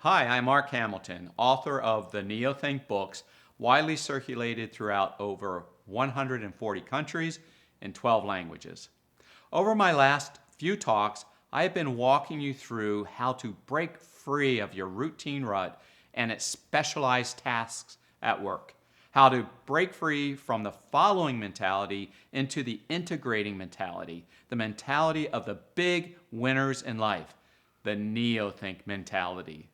Hi, I'm Mark Hamilton, author of the NeoThink books, widely circulated throughout over 140 countries in 12 languages. Over my last few talks, I have been walking you through how to break free of your routine rut and its specialized tasks at work. How to break free from the following mentality into the integrating mentality, the mentality of the big winners in life, the NeoThink mentality.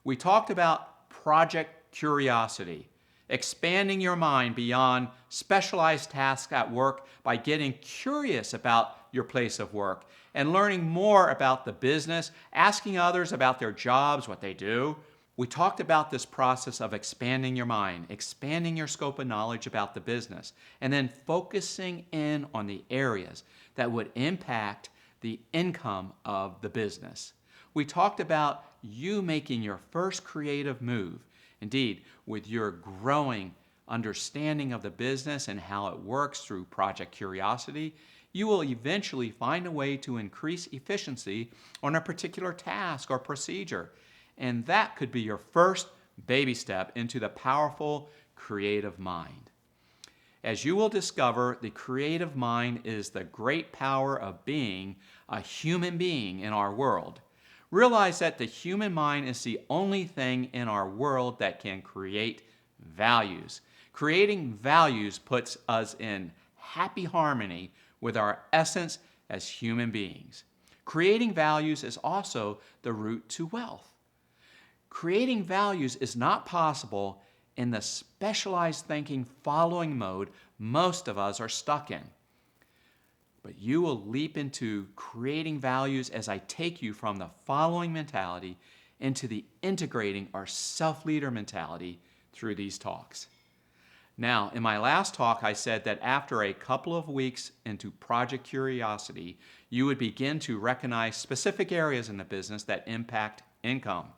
We talked about project curiosity, expanding your mind beyond specialized tasks at work by getting curious about your place of work and learning more about the business, asking others about their jobs, what they do. We talked about this process of expanding your mind, expanding your scope of knowledge about the business, and then focusing in on the areas that would impact the income of the business. We talked about you making your first creative move. Indeed, with your growing understanding of the business and how it works through Project Curiosity, you will eventually find a way to increase efficiency on a particular task or procedure. And that could be your first baby step into the powerful creative mind. As you will discover, the creative mind is the great power of being a human being in our world. Realize that the human mind is the only thing in our world that can create values. Creating values puts us in happy harmony with our essence as human beings. Creating values is also the route to wealth. Creating values is not possible in the specialized thinking following mode most of us are stuck in. But you will leap into creating values as I take you from the following mentality into the integrating or self-leader mentality through these talks. Now, in my last talk, I said that after a couple of weeks into Project Curiosity, you would begin to recognize specific areas in the business that impact income.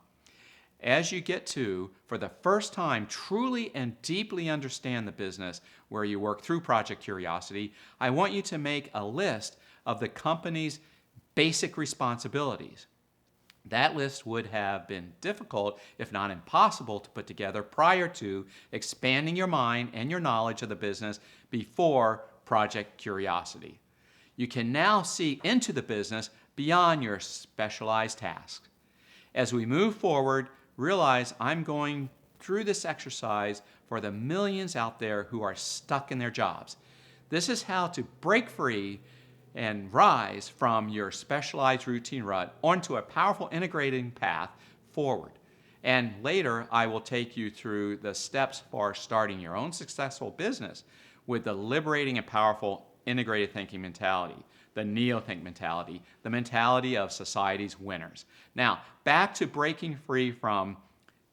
As you get to, for the first time, truly and deeply understand the business where you work through Project Curiosity, I want you to make a list of the company's basic responsibilities. That list would have been difficult, if not impossible, to put together prior to expanding your mind and your knowledge of the business before Project Curiosity. You can now see into the business beyond your specialized tasks. As we move forward, realize I'm going through this exercise for the millions out there who are stuck in their jobs. This is how to break free and rise from your specialized routine rut onto a powerful integrating path forward. And later, I will take you through the steps for starting your own successful business with the liberating and powerful integrated thinking mentality, the NeoThink mentality, the mentality of society's winners. Now, back to breaking free from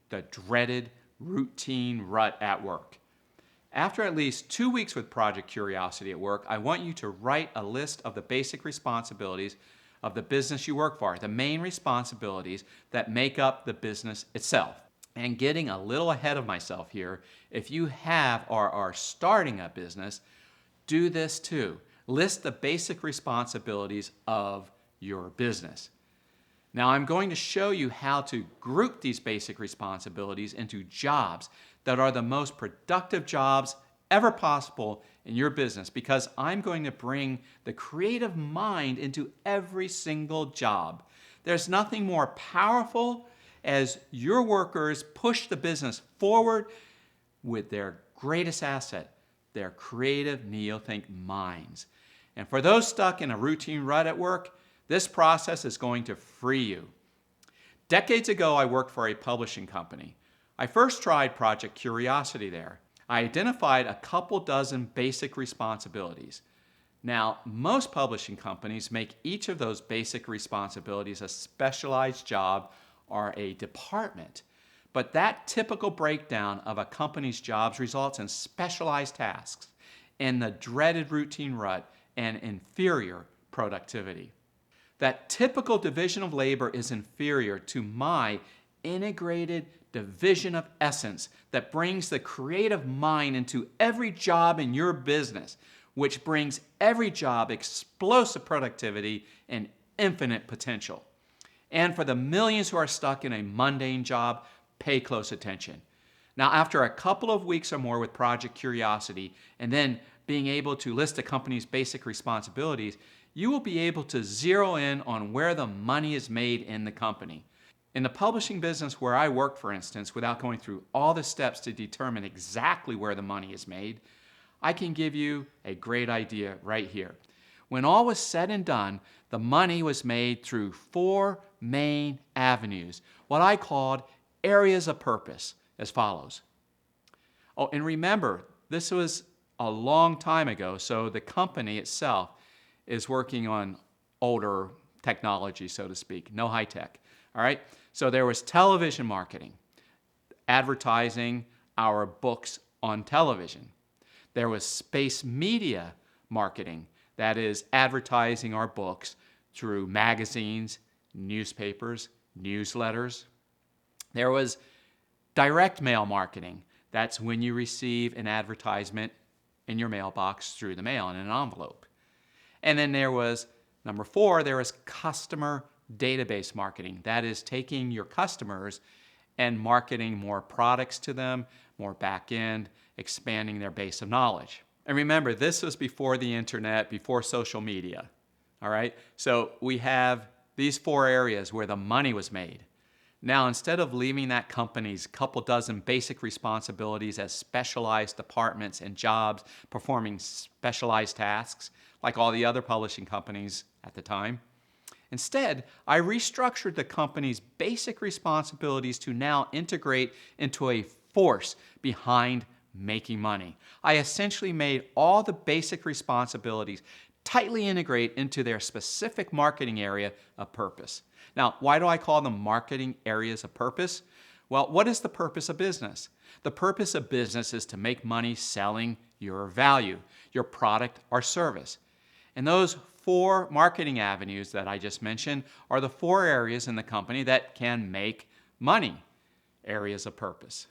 the dreaded routine rut at work. After at least 2 weeks with Project Curiosity at work, I want you to write a list of the basic responsibilities of the business you work for, the main responsibilities that make up the business itself. And getting a little ahead of myself here, if you have or are starting a business, do this too. List the basic responsibilities of your business. Now I'm going to show you how to group these basic responsibilities into jobs that are the most productive jobs ever possible in your business, because I'm going to bring the creative mind into every single job. There's nothing more powerful as your workers push the business forward with their greatest asset, their creative NeoThink minds. And for those stuck in a routine rut at work, this process is going to free you. Decades ago, I worked for a publishing company. I first tried Project Curiosity there. I identified a couple dozen basic responsibilities. Now, most publishing companies make each of those basic responsibilities a specialized job or a department. But that typical breakdown of a company's jobs results in specialized tasks, in the dreaded routine rut, and inferior productivity. That typical division of labor is inferior to my integrated division of essence that brings the creative mind into every job in your business, which brings every job explosive productivity and infinite potential. And for the millions who are stuck in a mundane job, pay close attention. Now, after a couple of weeks or more with Project Curiosity, and then being able to list a company's basic responsibilities, you will be able to zero in on where the money is made in the company. In the publishing business where I work, for instance, without going through all the steps to determine exactly where the money is made, I can give you a great idea right here. When all was said and done, the money was made through 4 main avenues, what I called areas of purpose, as follows. Oh, and remember, this was a long time ago, so the company itself is working on older technology, so to speak, no high tech. All right? So there was television marketing, advertising our books on television. There was space media marketing, that is advertising our books through magazines, newspapers, newsletters. There was direct mail marketing. That's when you receive an advertisement in your mailbox through the mail in an envelope. And then there was, number 4, there was customer database marketing. That is taking your customers and marketing more products to them, more back end, expanding their base of knowledge. And remember, this was before the internet, before social media. All right? So we have these 4 areas where the money was made. Now, instead of leaving that company's couple dozen basic responsibilities as specialized departments and jobs performing specialized tasks, like all the other publishing companies at the time, instead, I restructured the company's basic responsibilities to now integrate into a force behind making money. I essentially made all the basic responsibilities tightly integrate into their specific marketing area of purpose. Now, why do I call them marketing areas of purpose? Well, what is the purpose of business? The purpose of business is to make money selling your value, your product or service. And those 4 marketing avenues that I just mentioned are the 4 areas in the company that can make money, areas of purpose.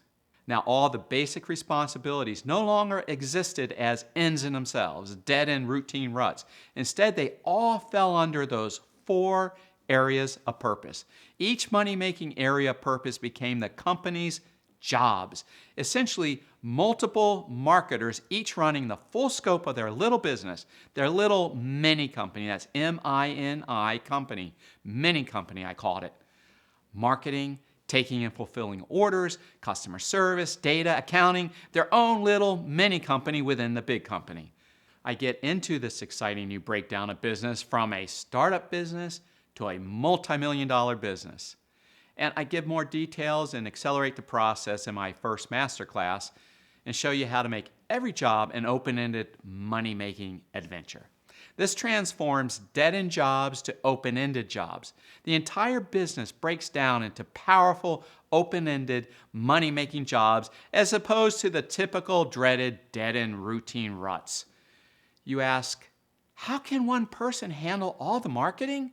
Now, all the basic responsibilities no longer existed as ends in themselves, dead-end routine ruts. Instead, they all fell under those 4 areas of purpose. Each money-making area of purpose became the company's jobs. Essentially, multiple marketers, each running the full scope of their little business, their little mini company. That's M-I-N-I company. Mini company, I called it. Marketing, taking and fulfilling orders, customer service, data, accounting, their own little mini company within the big company. I get into this exciting new breakdown of business from a startup business to a multi-million-dollar business. And I give more details and accelerate the process in my first masterclass and show you how to make every job an open-ended money-making adventure. This transforms dead-end jobs to open-ended jobs. The entire business breaks down into powerful, open-ended, money-making jobs as opposed to the typical dreaded dead-end routine ruts. You ask, how can one person handle all the marketing?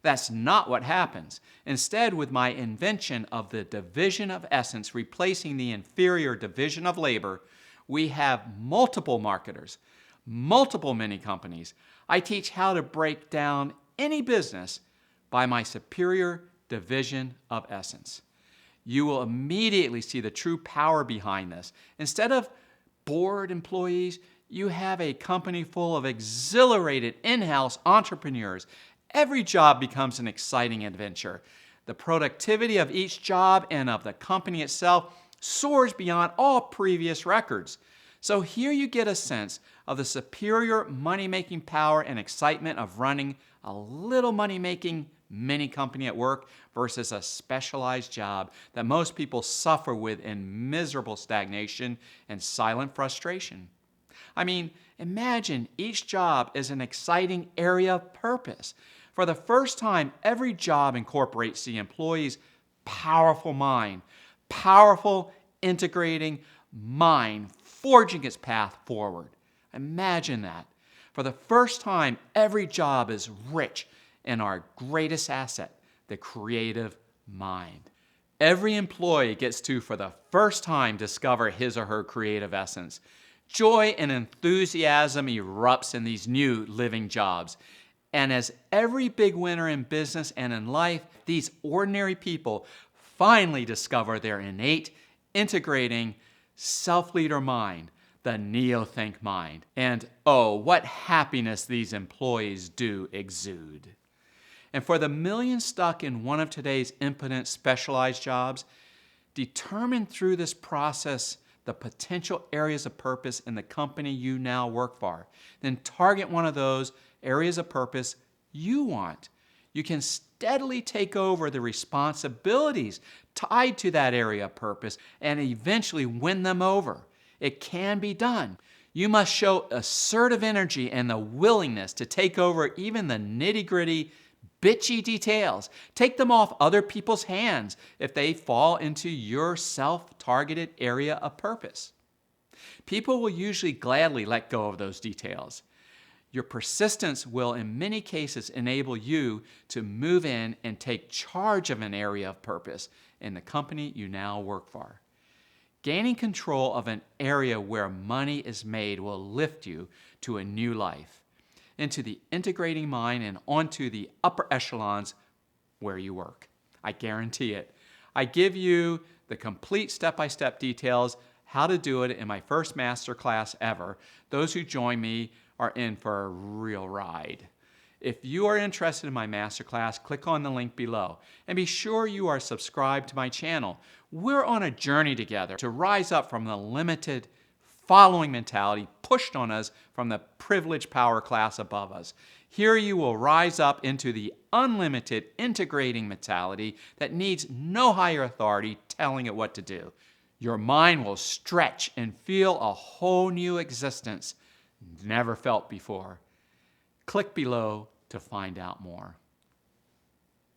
That's not what happens. Instead, with my invention of the division of essence replacing the inferior division of labor, we have multiple marketers, multiple mini companies. I teach how to break down any business by my superior division of essence. You will immediately see the true power behind this. Instead of bored employees, you have a company full of exhilarated in-house entrepreneurs. Every job becomes an exciting adventure. The productivity of each job and of the company itself soars beyond all previous records. So here you get a sense of the superior money-making power and excitement of running a little money-making mini company at work versus a specialized job that most people suffer with in miserable stagnation and silent frustration. I mean, imagine each job is an exciting area of purpose. For the first time, every job incorporates the employee's powerful mind, powerful integrating mind, forging its path forward. Imagine that. For the first time, every job is rich in our greatest asset, the creative mind. Every employee gets to, for the first time, discover his or her creative essence. Joy and enthusiasm erupts in these new living jobs. And as every big winner in business and in life, these ordinary people finally discover their innate, integrating self-leader mind, the Neothink mind. And oh, what happiness these employees do exude. And for the millions stuck in one of today's impotent specialized jobs, determine through this process the potential areas of purpose in the company you now work for. Then target one of those areas of purpose you want. You can steadily take over the responsibilities tied to that area of purpose and eventually win them over. It can be done. You must show assertive energy and the willingness to take over even the nitty-gritty, bitchy details. Take them off other people's hands if they fall into your self-targeted area of purpose. People will usually gladly let go of those details. Your persistence will in many cases enable you to move in and take charge of an area of purpose in the company you now work for. Gaining control of an area where money is made will lift you to a new life, into the integrating mind and onto the upper echelons where you work. I guarantee it. I give you the complete step-by-step details how to do it in my first masterclass ever. Those who join me are in for a real ride. If you are interested in my masterclass, click on the link below and be sure you are subscribed to my channel. We're on a journey together to rise up from the limited following mentality pushed on us from the privileged power class above us. Here you will rise up into the unlimited integrating mentality that needs no higher authority telling it what to do. Your mind will stretch and feel a whole new existence never felt before. Click below to find out more.